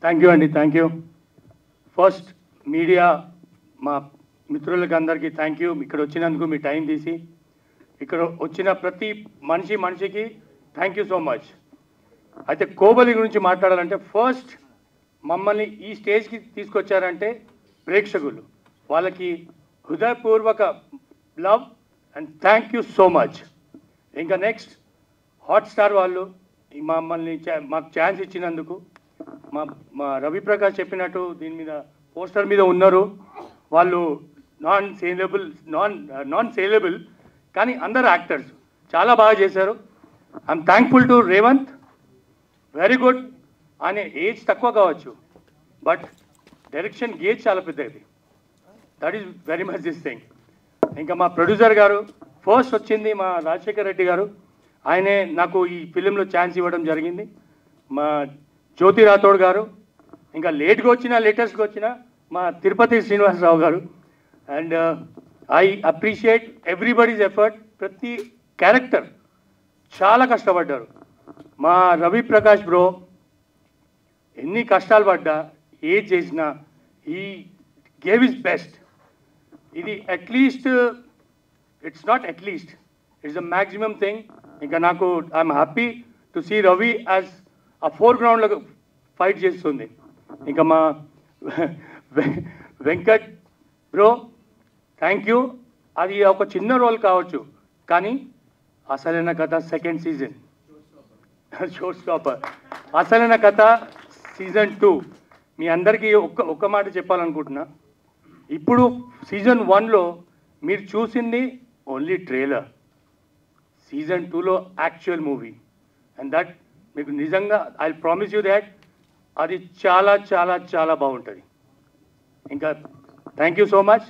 Thank you అండి, thank you. First media మా మిత్రులకి అందరికీ థ్యాంక్ యూ. ఇక్కడ వచ్చినందుకు మీ టైం తీసి ఇక్కడ వచ్చిన ప్రతి మనిషికి థ్యాంక్ యూ సో మచ్. అయితే కోబలి గురించి మాట్లాడాలంటే ఫస్ట్ మమ్మల్ని ఈ స్టేజ్కి తీసుకొచ్చారంటే ప్రేక్షకులు, వాళ్ళకి హృదయపూర్వక love and thank you so much. ఇంకా నెక్స్ట్ హాట్స్టార్ వాళ్ళు మమ్మల్ని మాకు ఛాన్స్ ఇచ్చినందుకు, మా రవిప్రకాష్ చెప్పినట్టు దీని మీద పోస్టర్ మీద ఉన్నారు వాళ్ళు నాన్ సేలబుల్ కానీ అందరు యాక్టర్స్ చాలా బాగా చేశారు. I'm thankful to Revanth, very good. ఆయన ఏజ్ తక్కువ కావచ్చు బట్ డైరెక్షన్ గేజ్ చాలా పెద్దది. That is very much this thing. ఇంకా మా ప్రొడ్యూసర్ గారు ఫస్ట్ వచ్చింది మా రాజశేఖర్ రెడ్డి గారు, ఆయనే నాకు ఈ ఫిలింలో ఛాన్స్ ఇవ్వడం జరిగింది. మా జ్యోతి రాథోడ్ గారు, ఇంకా లేటెస్ట్గా వచ్చిన మా తిరుపతి శ్రీనివాసరావు గారు. And I appreciate everybody's effort. ప్రతి క్యారెక్టర్ చాలా కష్టపడ్డారు. మా రవి ప్రకాష్ బ్రో ఎన్ని కష్టాలు పడ్డా ఏది చేసినా ఈ గేవ్ ఇస్ బెస్ట్. ఇది at least it's not at least, it's the maximum thing. ఇంకా నాకు I'm happy to see Ravi as a ఫోర్గ్రౌండ్లో ఫైట్ చేస్తుంది. ఇంకా మా వెంకట్ బ్రో థ్యాంక్ యూ. అది ఒక చిన్న రోల్ కావచ్చు కానీ అసలైన కథ సెకండ్ సీజన్ షో స్టాపర్. అసలైన కథ సీజన్ 2. మీ అందరికీ ఒక్క మాట చెప్పాలనుకుంటున్నా, ఇప్పుడు సీజన్ 1లో మీరు చూసింది ఓన్లీ ట్రైలర్, సీజన్ 2లో యాక్చువల్ మూవీ. అండ్ దట్ మీకు నిజంగా ఐ ప్రామిస్ యూ దాట్ అది చాలా చాలా చాలా బాగుంటుంది. ఇంకా థ్యాంక్ యూ సో మచ్.